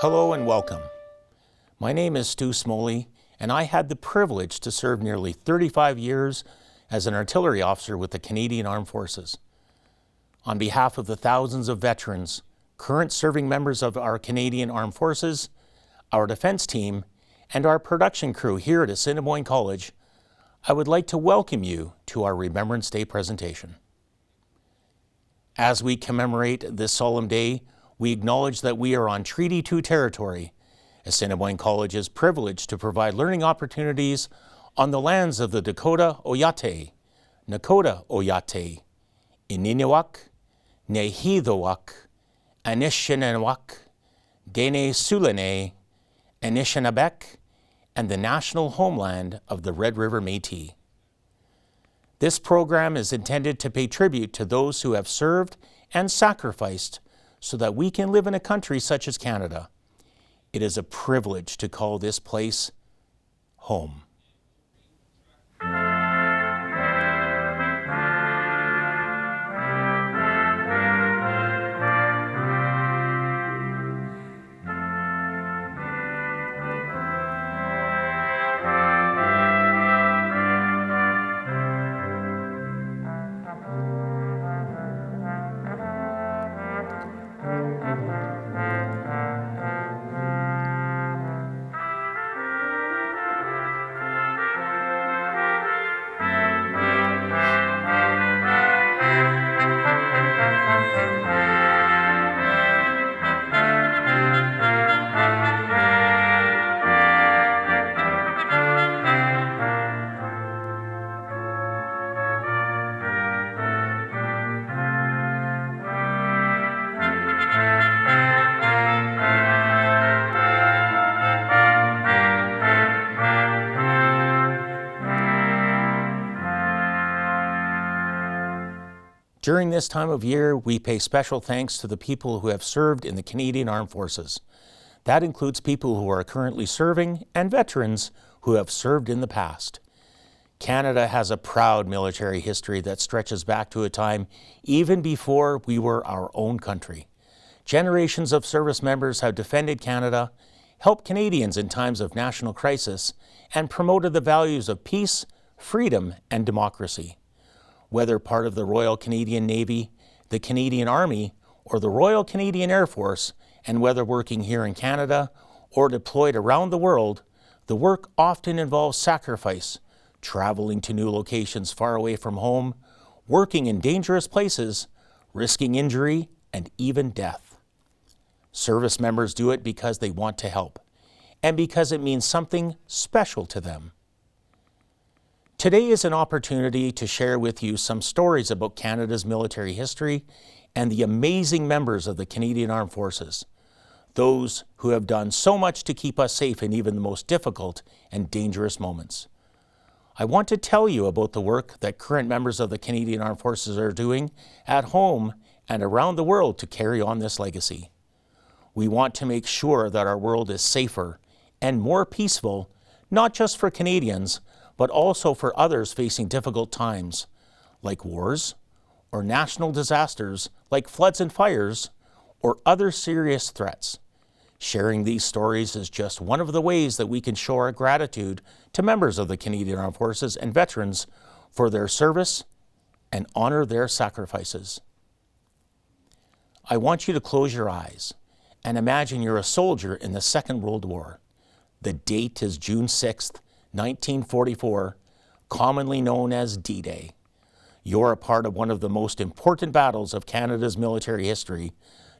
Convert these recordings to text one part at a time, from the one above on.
Hello and welcome. My name is Stu Smoley, and I had the privilege to serve nearly 35 years as an artillery officer with the Canadian Armed Forces. On behalf of the thousands of veterans, current serving members of our Canadian Armed Forces, our defense team, and our production crew here at Assiniboine College, I would like to welcome you to our Remembrance Day presentation. As we commemorate this solemn day, we acknowledge that we are on Treaty 2 territory. Assiniboine College is privileged to provide learning opportunities on the lands of the Dakota Oyate, Nakota Oyate, Ininewak, Nehithowak, Anishinawak, Dene Sulene, Anishinabek, and the national homeland of the Red River Métis. This program is intended to pay tribute to those who have served and sacrificed so that we can live in a country such as Canada. It is a privilege to call this place home. During this time of year, we pay special thanks to the people who have served in the Canadian Armed Forces. That includes people who are currently serving and veterans who have served in the past. Canada has a proud military history that stretches back to a time even before we were our own country. Generations of service members have defended Canada, helped Canadians in times of national crisis, and promoted the values of peace, freedom, and democracy. Whether part of the Royal Canadian Navy, the Canadian Army, or the Royal Canadian Air Force, and whether working here in Canada or deployed around the world, the work often involves sacrifice, traveling to new locations far away from home, working in dangerous places, risking injury, and even death. Service members do it because they want to help, and because it means something special to them. Today is an opportunity to share with you some stories about Canada's military history and the amazing members of the Canadian Armed Forces, those who have done so much to keep us safe in even the most difficult and dangerous moments. I want to tell you about the work that current members of the Canadian Armed Forces are doing at home and around the world to carry on this legacy. We want to make sure that our world is safer and more peaceful, not just for Canadians, but also for others facing difficult times, like wars, or national disasters like floods and fires, or other serious threats. Sharing these stories is just one of the ways that we can show our gratitude to members of the Canadian Armed Forces and veterans for their service and honor their sacrifices. I want you to close your eyes and imagine you're a soldier in the Second World War. The date is June 6th, 1944, commonly known as D-Day. You're a part of one of the most important battles of Canada's military history,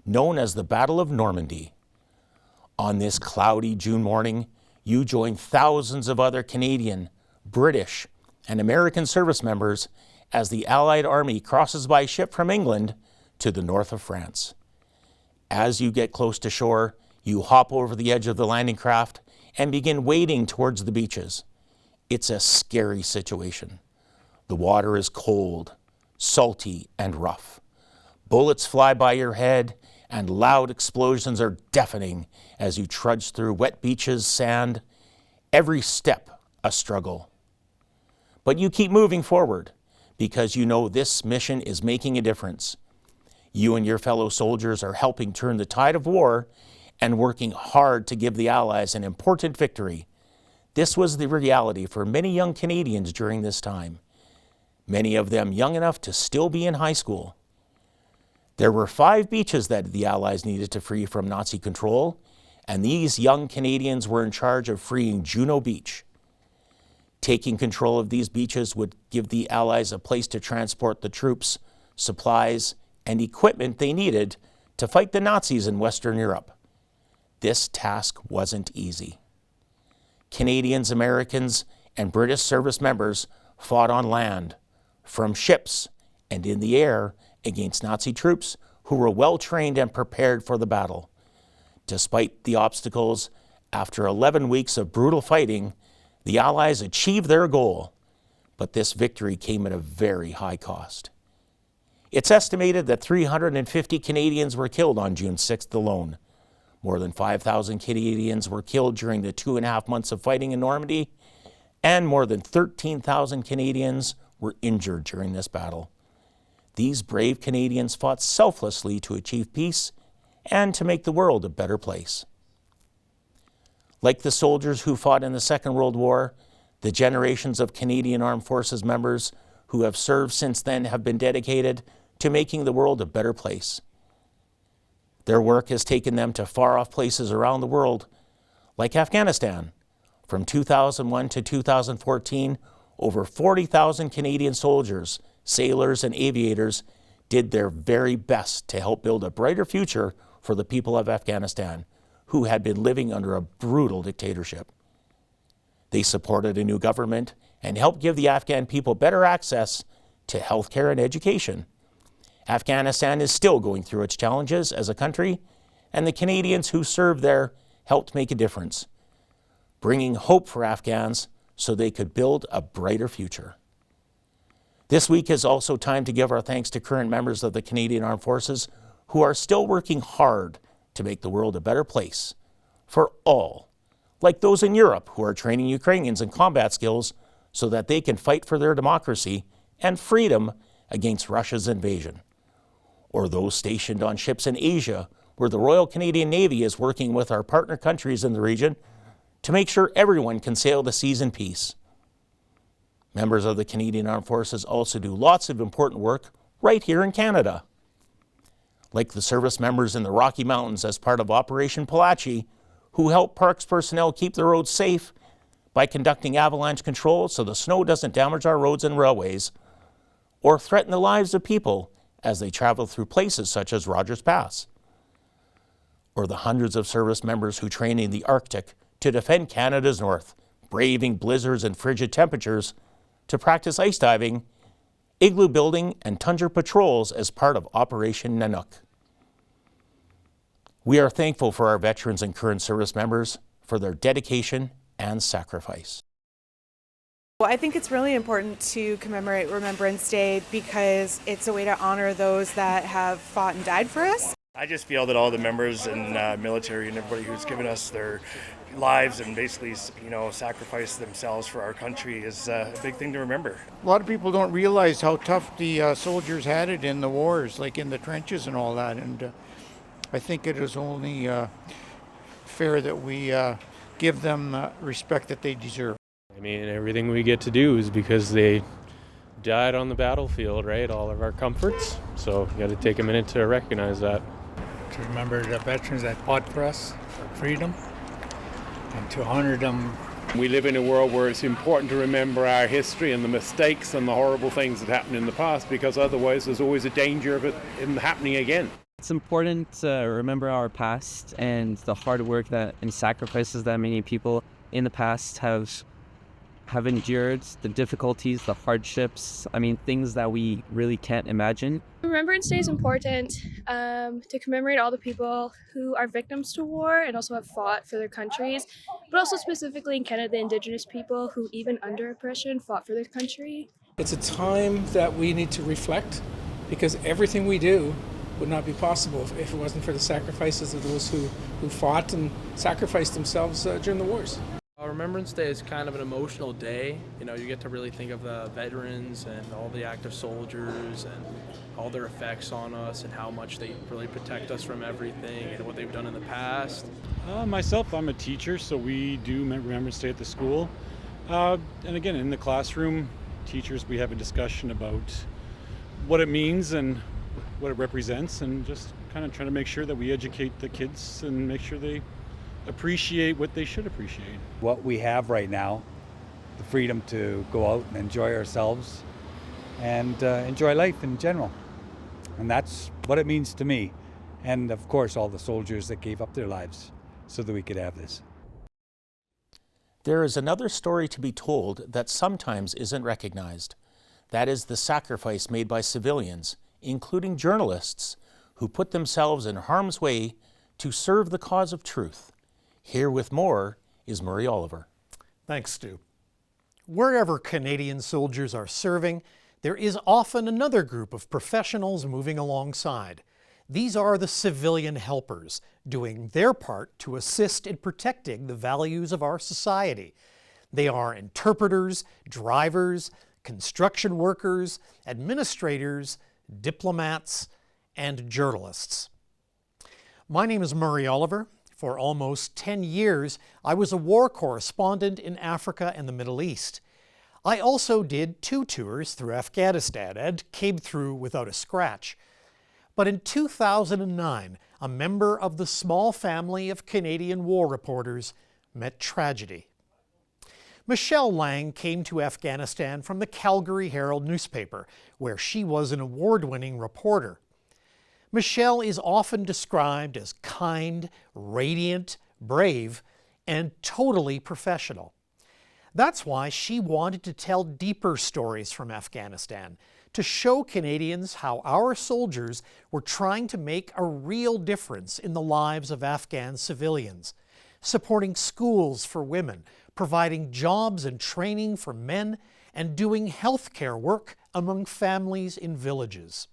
known as the Battle of Normandy. On this cloudy June morning, you join thousands of other Canadian, British, and American service members as the Allied Army crosses by ship from England to the north of France. As you get close to shore, you hop over the edge of the landing craft and begin wading towards the beaches. It's a scary situation. The water is cold, salty, and rough. Bullets fly by your head, and loud explosions are deafening as you trudge through wet beaches, sand, every step a struggle. But you keep moving forward because you know this mission is making a difference. You and your fellow soldiers are helping turn the tide of war and working hard to give the Allies an important victory. This was the reality for many young Canadians during this time, many of them young enough to still be in high school. There were 5 beaches that the Allies needed to free from Nazi control, and these young Canadians were in charge of freeing Juno Beach. Taking control of these beaches would give the Allies a place to transport the troops, supplies, and equipment they needed to fight the Nazis in Western Europe. This task wasn't easy. Canadians, Americans, and British service members fought on land, from ships, and in the air against Nazi troops who were well trained and prepared for the battle. Despite the obstacles, after 11 weeks of brutal fighting, the Allies achieved their goal, but this victory came at a very high cost. It's estimated that 350 Canadians were killed on June 6th alone. More than 5,000 Canadians were killed during the 2.5 months of fighting in Normandy, and more than 13,000 Canadians were injured during this battle. These brave Canadians fought selflessly to achieve peace and to make the world a better place. Like the soldiers who fought in the Second World War, the generations of Canadian Armed Forces members who have served since then have been dedicated to making the world a better place. Their work has taken them to far-off places around the world, like Afghanistan. From 2001 to 2014, over 40,000 Canadian soldiers, sailors, and aviators did their very best to help build a brighter future for the people of Afghanistan, who had been living under a brutal dictatorship. They supported a new government and helped give the Afghan people better access to healthcare and education. Afghanistan is still going through its challenges as a country, and the Canadians who served there helped make a difference, bringing hope for Afghans so they could build a brighter future. This week is also time to give our thanks to current members of the Canadian Armed Forces who are still working hard to make the world a better place for all, like those in Europe who are training Ukrainians in combat skills so that they can fight for their democracy and freedom against Russia's invasion, or those stationed on ships in Asia where the Royal Canadian Navy is working with our partner countries in the region to make sure everyone can sail the seas in peace. Members of the Canadian Armed Forces also do lots of important work right here in Canada, like the service members in the Rocky Mountains as part of Operation Palachi, who help parks personnel keep the roads safe by conducting avalanche control so the snow doesn't damage our roads and railways or threaten the lives of people as they travel through places such as Rogers Pass. Or the hundreds of service members who train in the Arctic to defend Canada's north, braving blizzards and frigid temperatures to practice ice diving, igloo building, and tundra patrols as part of Operation Nanook. We are thankful for our veterans and current service members for their dedication and sacrifice. Well, I think it's really important to commemorate Remembrance Day because it's a way to honor those that have fought and died for us. I just feel that all the members and military and everybody who's given us their lives and basically, sacrificed themselves for our country is a big thing to remember. A lot of people don't realize how tough the soldiers had it in the wars, like in the trenches and all that. And I think it is only fair that we give them respect that they deserve. I mean, everything we get to do is because they died on the battlefield, right? All of our comforts. So you got to take a minute to recognize that. To remember the veterans that fought for us, for freedom, and to honor them. We live in a world where it's important to remember our history and the mistakes and the horrible things that happened in the past, because otherwise there's always a danger of it happening again. It's important to remember our past and the hard work and sacrifices that many people in the past have endured, the difficulties, the hardships, things that we really can't imagine. Remembrance Day is important to commemorate all the people who are victims to war and also have fought for their countries, but also specifically in Canada, the Indigenous people who even under oppression fought for their country. It's a time that we need to reflect because everything we do would not be possible if it wasn't for the sacrifices of those who fought and sacrificed themselves during the wars. Remembrance Day is kind of an emotional day. You know, you get to really think of the veterans and all the active soldiers and all their effects on us and how much they really protect us from everything and what they've done in the past. Myself, I'm a teacher, so we do Remembrance Day at the school. And again, in the classroom, teachers, we have a discussion about what it means and what it represents, and just kind of trying to make sure that we educate the kids and make sure they appreciate what they should appreciate. What we have right now, the freedom to go out and enjoy ourselves and enjoy life in general. And that's what it means to me. And of course, all the soldiers that gave up their lives so that we could have this. There is another story to be told that sometimes isn't recognized. That is the sacrifice made by civilians, including journalists, who put themselves in harm's way to serve the cause of truth. Here with more is Murray Oliver. Thanks, Stu. Wherever Canadian soldiers are serving, there is often another group of professionals moving alongside. These are the civilian helpers, doing their part to assist in protecting the values of our society. They are interpreters, drivers, construction workers, administrators, diplomats, and journalists. My name is Murray Oliver. For almost 10 years, I was a war correspondent in Africa and the Middle East. I also did 2 tours through Afghanistan and came through without a scratch. But in 2009, a member of the small family of Canadian war reporters met tragedy. Michelle Lang came to Afghanistan from the Calgary Herald newspaper, where she was an award-winning reporter. Michelle is often described as kind, radiant, brave, and totally professional. That's why she wanted to tell deeper stories from Afghanistan, to show Canadians how our soldiers were trying to make a real difference in the lives of Afghan civilians, supporting schools for women, providing jobs and training for men, and doing healthcare work among families in villages.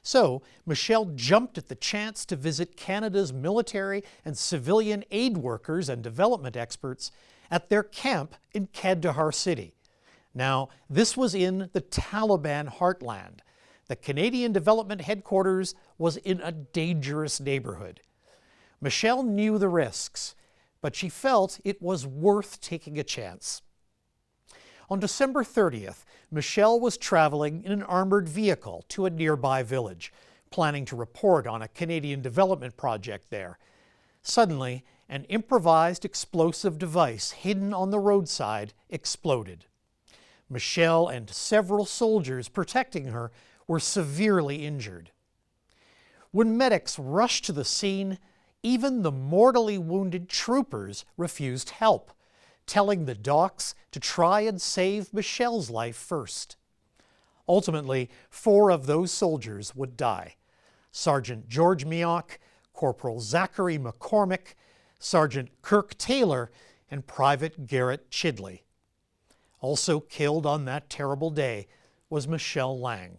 So, Michelle jumped at the chance to visit Canada's military and civilian aid workers and development experts at their camp in Kandahar City. Now, this was in the Taliban heartland. The Canadian Development Headquarters was in a dangerous neighborhood. Michelle knew the risks, but she felt it was worth taking a chance. On December 30th, Michelle was traveling in an armored vehicle to a nearby village, planning to report on a Canadian development project there. Suddenly, an improvised explosive device hidden on the roadside exploded. Michelle and several soldiers protecting her were severely injured. When medics rushed to the scene, even the mortally wounded troopers refused help, telling the docs to try and save Michelle's life first. Ultimately, 4 of those soldiers would die: Sergeant George Mioch, Corporal Zachary McCormick, Sergeant Kirk Taylor, and Private Garrett Chidley. Also killed on that terrible day was Michelle Lang.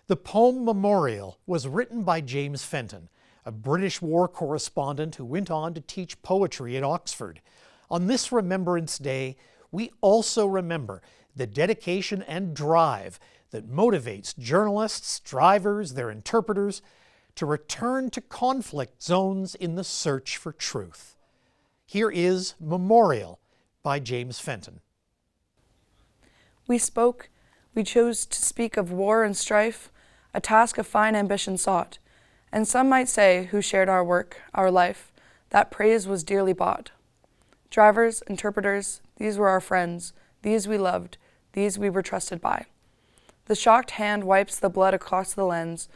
The poem Memorial was written by James Fenton, a British war correspondent who went on to teach poetry at Oxford. On this Remembrance Day, we also remember the dedication and drive that motivates journalists, drivers, their interpreters to return to conflict zones in the search for truth. Here is Memorial by James Fenton. We spoke, we chose to speak of war and strife, a task of fine ambition sought, and some might say, who shared our work, our life, that praise was dearly bought. Drivers, interpreters, these were our friends, these we loved, these we were trusted by. The shocked hand wipes the blood across the lens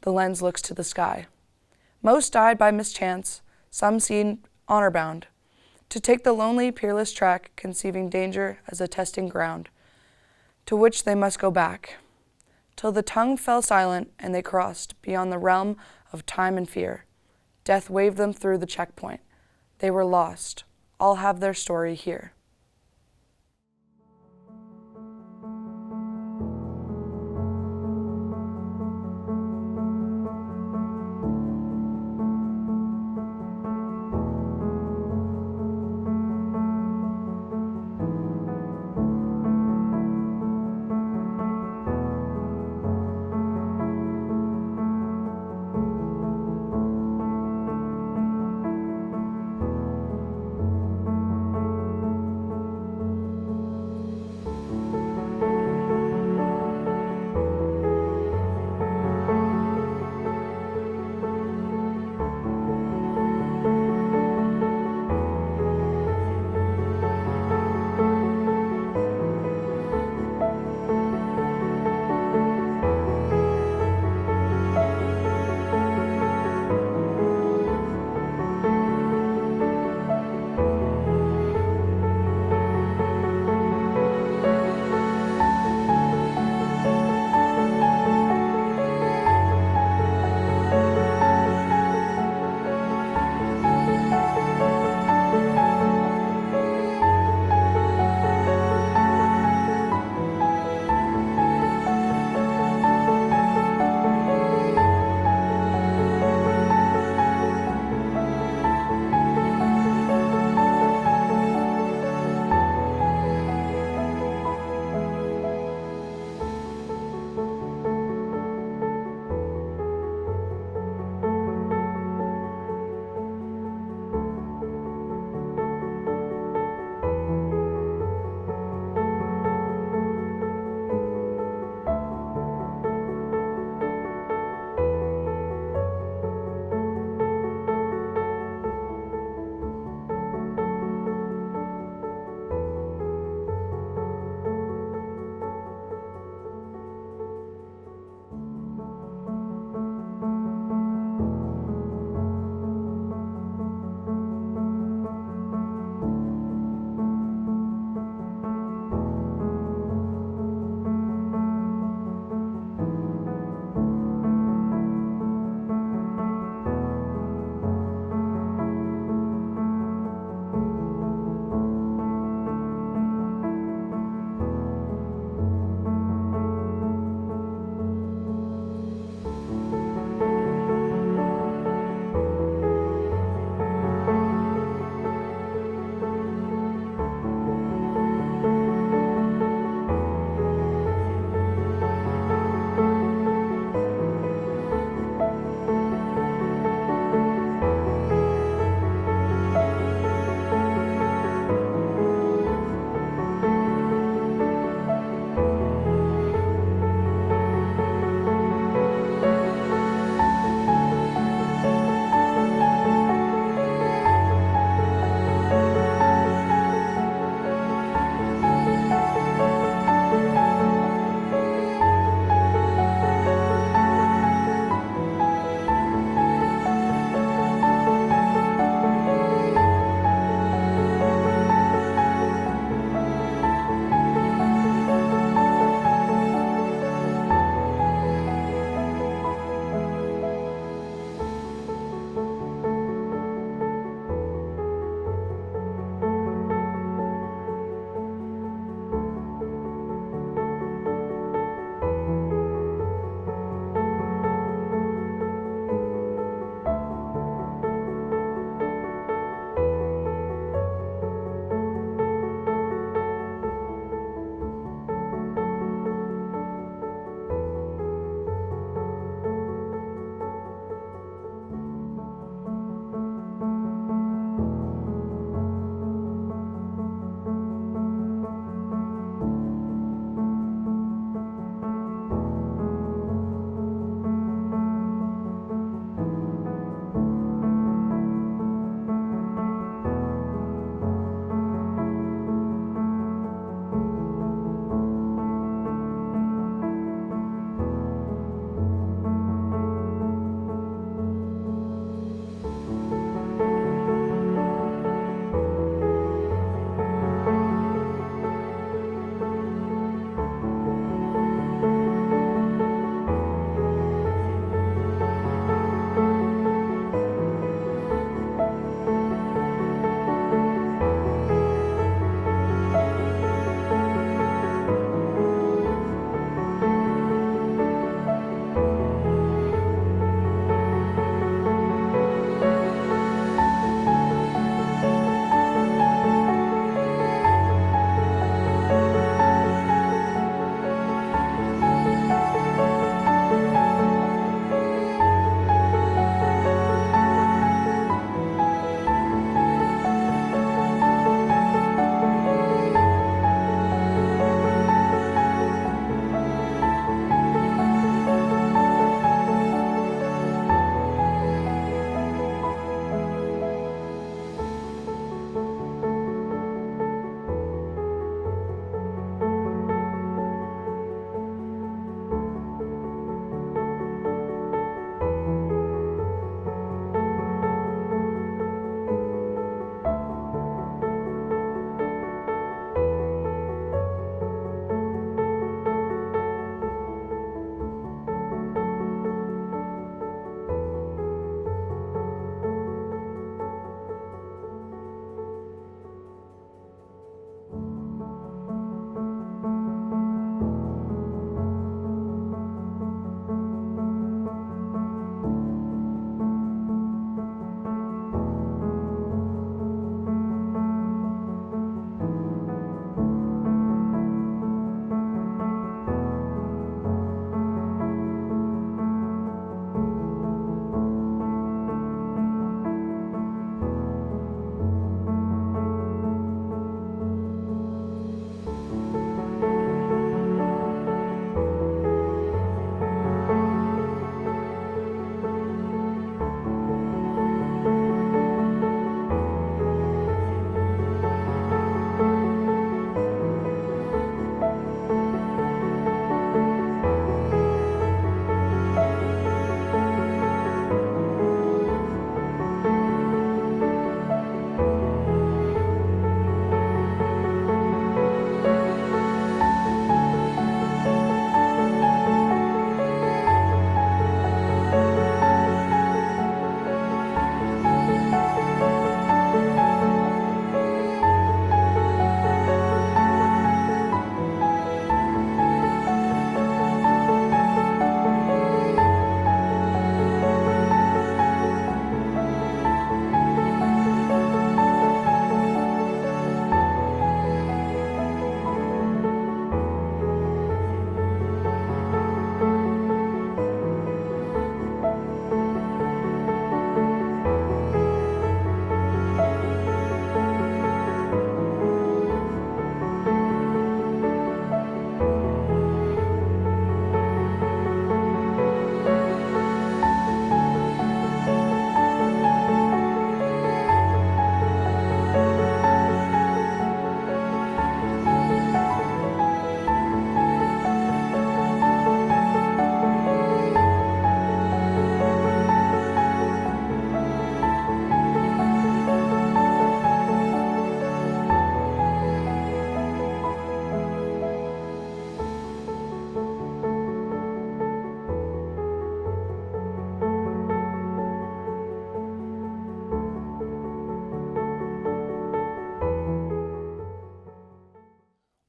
looks to the sky. Most died by mischance, some seen honor-bound, to take the lonely, peerless track, conceiving danger as a testing ground, to which they must go back, till the tongue fell silent and they crossed beyond the realm of time and fear. Death waved them through the checkpoint. They were lost. All have their story here.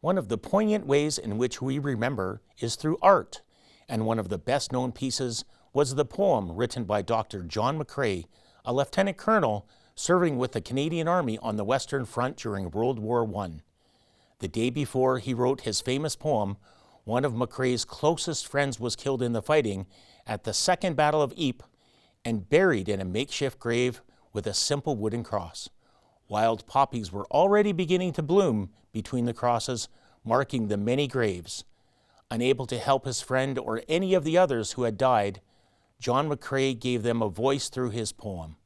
One of the poignant ways in which we remember is through art, and one of the best-known pieces was the poem written by Dr. John McCrae, a lieutenant colonel serving with the Canadian Army on the Western Front during World War I. The day before he wrote his famous poem, one of McCrae's closest friends was killed in the fighting at the Second Battle of Ypres and buried in a makeshift grave with a simple wooden cross. Wild poppies were already beginning to bloom between the crosses, marking the many graves. Unable to help his friend or any of the others who had died, John McCrae gave them a voice through his poem.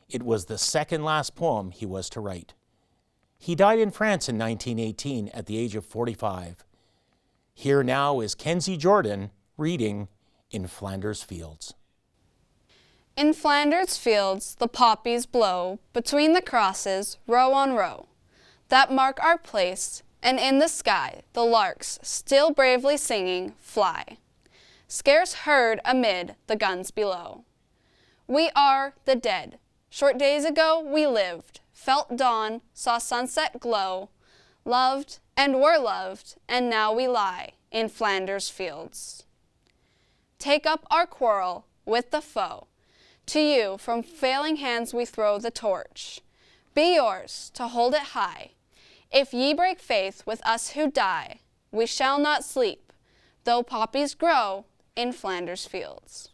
It was the second last poem he was to write. He died in France in 1918 at the age of 45. Here now is Kenzie Jordan reading In Flanders Fields. In Flanders fields the poppies blow between the crosses, row on row, that mark our place, and in the sky the larks, still bravely singing, fly, scarce heard amid the guns below. We are the dead. Short days ago we lived, felt dawn, saw sunset glow, loved and were loved, and now we lie in Flanders fields. Take up our quarrel with the foe. To you from failing hands we throw the torch. Be yours to hold it high. If ye break faith with us who die, we shall not sleep, though poppies grow in Flanders fields.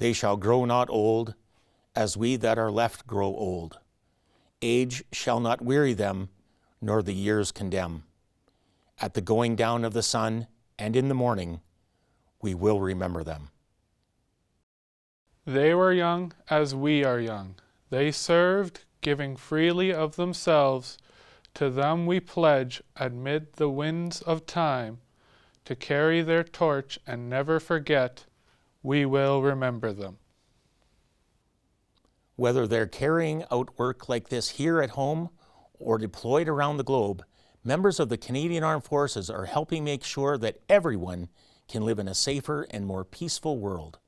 They shall grow not old, as we that are left grow old. Age shall not weary them, nor the years condemn. At the going down of the sun and in the morning, we will remember them. They were young as we are young. They served, giving freely of themselves. To them we pledge, amid the winds of time, to carry their torch and never forget. We will remember them. Whether they're carrying out work like this here at home or deployed around the globe, members of the Canadian Armed Forces are helping make sure that everyone can live in a safer and more peaceful world.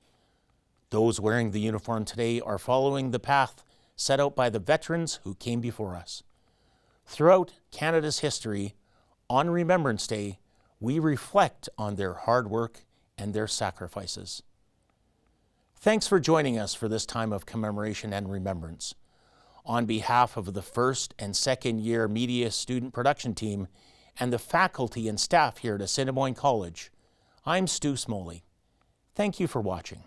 Those wearing the uniform today are following the path set out by the veterans who came before us. Throughout Canada's history, on Remembrance Day, we reflect on their hard work and their sacrifices. Thanks for joining us for this time of commemoration and remembrance. On behalf of the first and second year media student production team and the faculty and staff here at Assiniboine College, I'm Stu Smoley. Thank you for watching.